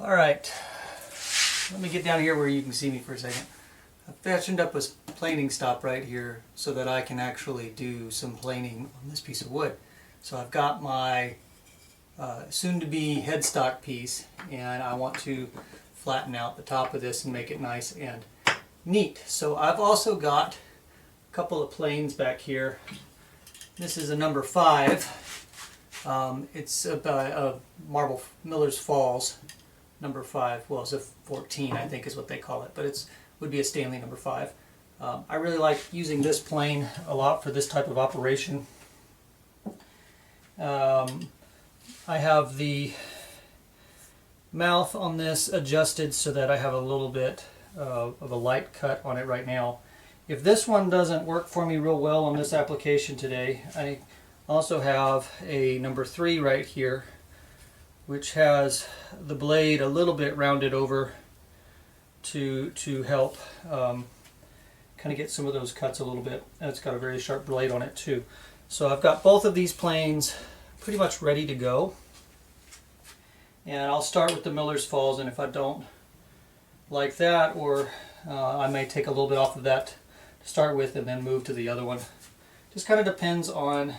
All right, let me get down here where you can see me for a second. I've fashioned up a planing stop right here so that I can actually do some planing on this piece of wood. So I've got my soon-to-be headstock piece, and I want to flatten out the top of this and make it nice and neat. So I've also got a couple of planes back here. This is a number 5. It's a Marble Miller's Falls number 5. Well, it's a 14, I think is what they call it, but it would be a Stanley number 5. I really like using this plane a lot for this type of operation. I have the mouth on this adjusted so that I have a little bit of a light cut on it right now. If this one doesn't work for me real well on this application today, I also have a number 3 right here, which has the blade a little bit rounded over to help kind of get some of those cuts a little bit. And it's got a very sharp blade on it too. So I've got both of these planes pretty much ready to go. And I'll start with the Miller's Falls, and if I don't like that, or I may take a little bit off of that to start with and then move to the other one. Just kind of depends on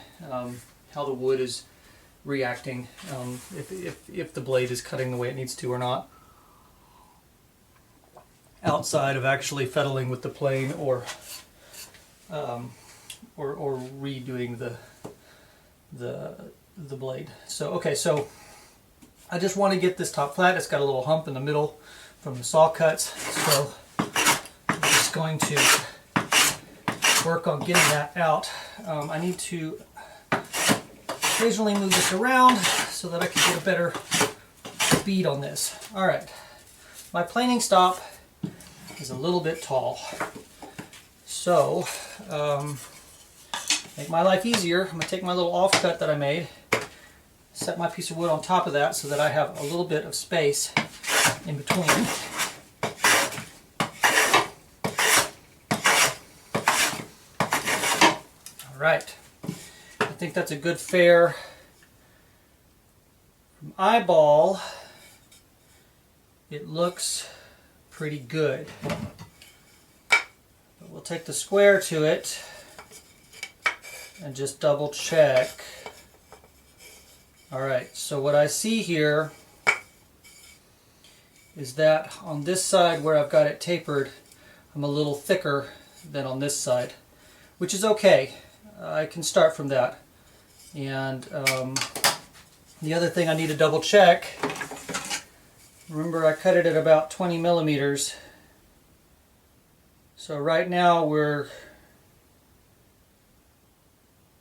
how the wood is reacting, if the blade is cutting the way it needs to or not, outside of actually fettling with the plane or redoing the blade. So okay, so I just want to get this top flat. It's got a little hump in the middle from the saw cuts, so I'm just going to work on getting that out. I need to occasionally move this around so that I can get a better bead on this. Alright, my planing stop is a little bit tall, so make my life easier, I'm going to take my little offcut that I made, set my piece of wood on top of that so that I have a little bit of space in between. Alright, I think that's a good fair. From eyeball, it looks pretty good. But we'll take the square to it and just double check. Alright, so what I see here is that on this side where I've got it tapered, I'm a little thicker than on this side, which is okay. I can start from that. And the other thing I need to double check, remember I cut it at about 20 millimeters. So right now we're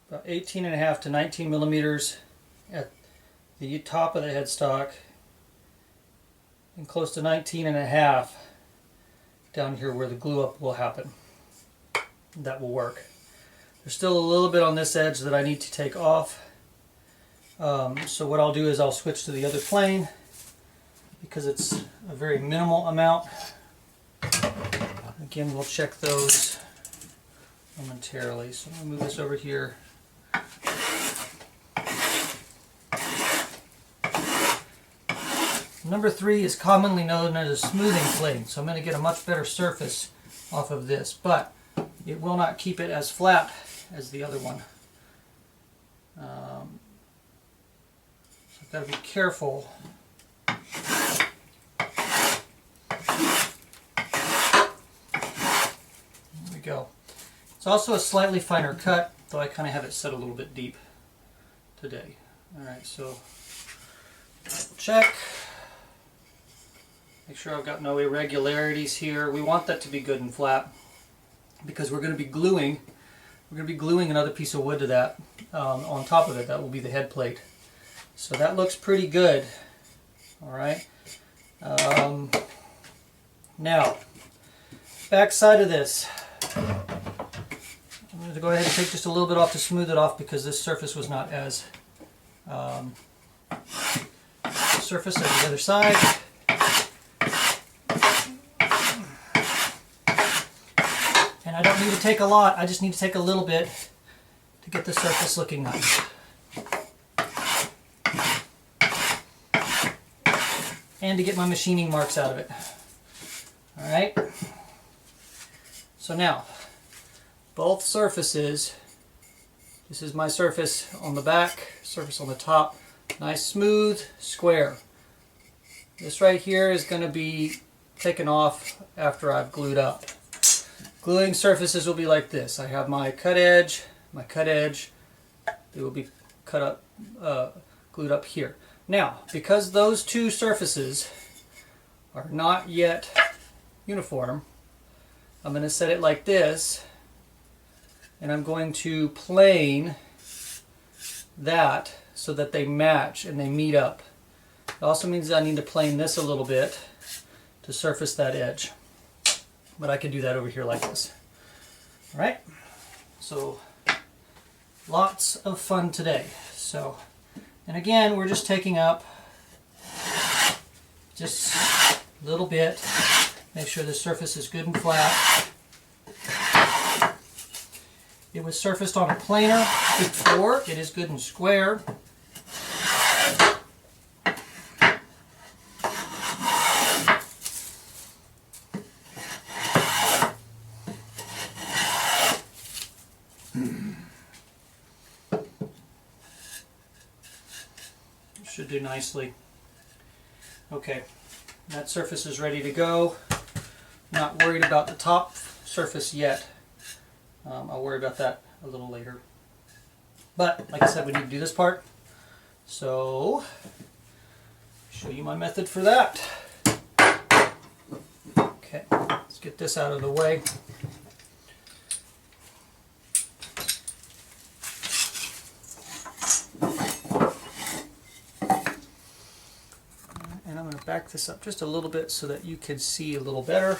about 18.5 to 19 millimeters at the top of the headstock, and close to 19.5 down here where the glue up will happen. That will work. There's still a little bit on this edge that I need to take off. So what I'll do is I'll switch to the other plane because it's a very minimal amount. Again, we'll check those momentarily. So I'm going to move this over here. Number 3 is commonly known as a smoothing plane, so I'm going to get a much better surface off of this, but it will not keep it as flat as the other one. So I've got to be careful. There we go. It's also a slightly finer cut, though I kind of have it set a little bit deep today. Alright, so check. Make sure I've got no irregularities here. We want that to be good and flat because we're going to be gluing. We're going to be gluing another piece of wood to that on top of it. That will be the head plate. So that looks pretty good. All right. Now, back side of this. I'm going to go ahead and take just a little bit off to smooth it off because this surface was not as surface as the other side. And I don't need to take a lot, I just need to take a little bit to get the surface looking nice. and to get my machining marks out of it. Alright, so now both surfaces, this is my surface on the back, surface on the top, nice smooth square. This right here is going to be taken off after I've glued up. Gluing surfaces will be like this. I have my cut edge, they will be cut up, glued up here. Now, because those two surfaces are not yet uniform, I'm going to set it like this, and I'm going to plane that so that they match and they meet up. It also means I need to plane this a little bit to surface that edge, but I can do that over here like this. Alright, so lots of fun today. So, and again, we're just taking up just a little bit. Make sure the surface is good and flat. It was surfaced on a planer before. It is good and square. Should do nicely. Okay, that surface is ready to go. Not worried about the top surface yet. I'll worry about that a little later. But like I said, we need to do this part. So, show you my method for that. Okay, let's get this out of the way. And I'm going to back this up just a little bit so that you can see a little better.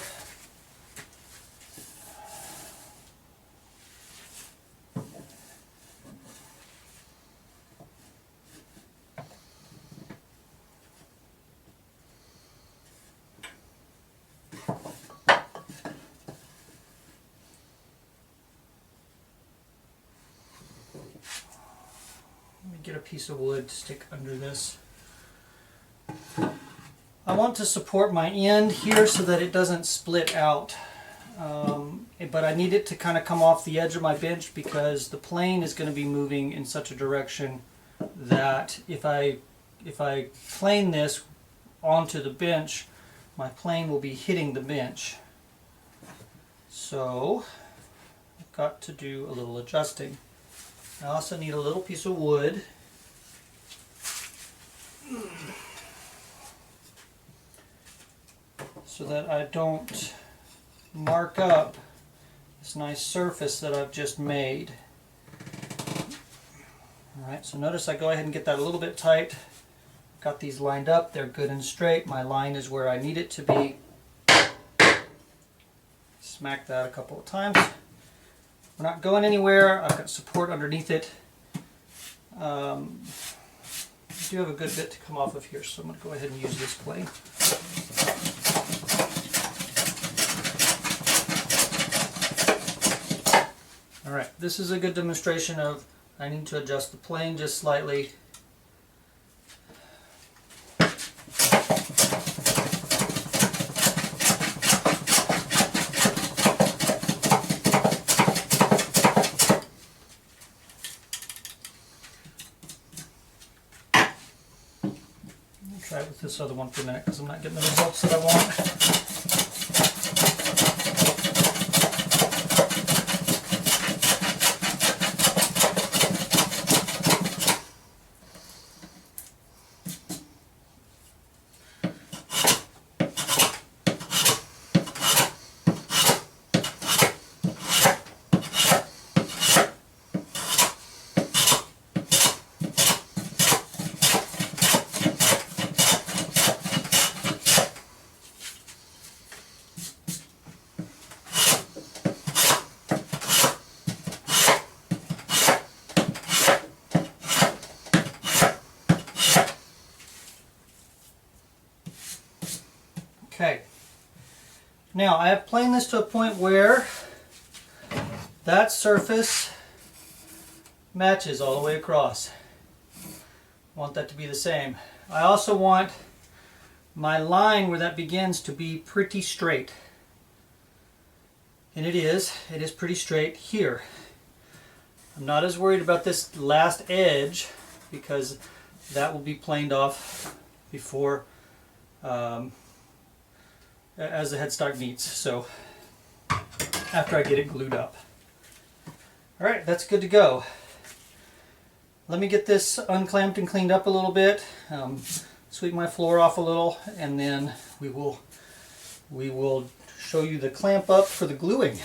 Let me get a piece of wood to stick under this. I want to support my end here so that it doesn't split out, but I need it to kind of come off the edge of my bench because the plane is going to be moving in such a direction that if I plane this onto the bench, my plane will be hitting the bench. So I've got to do a little adjusting. I also need a little piece of wood. So that I don't mark up this nice surface that I've just made. Alright, so notice I go ahead and get that a little bit tight. Got these lined up, they're good and straight. My line is where I need it to be. Smack that a couple of times. We're not going anywhere. I've got support underneath it. I do have a good bit to come off of here, so I'm going to go ahead and use this plane. Alright, this is a good demonstration of I need to adjust the plane just slightly. I'll try it with this other one for a minute because I'm not getting the results that I want. Okay, now I have planed this to a point where that surface matches all the way across. I want that to be the same. I also want my line where that begins to be pretty straight. And it is pretty straight here. I'm not as worried about this last edge because that will be planed off before as the headstock meets, so after I get it glued up. Alright, that's good to go. Let me get this unclamped and cleaned up a little bit, sweep my floor off a little, and then we will show you the clamp up for the gluing.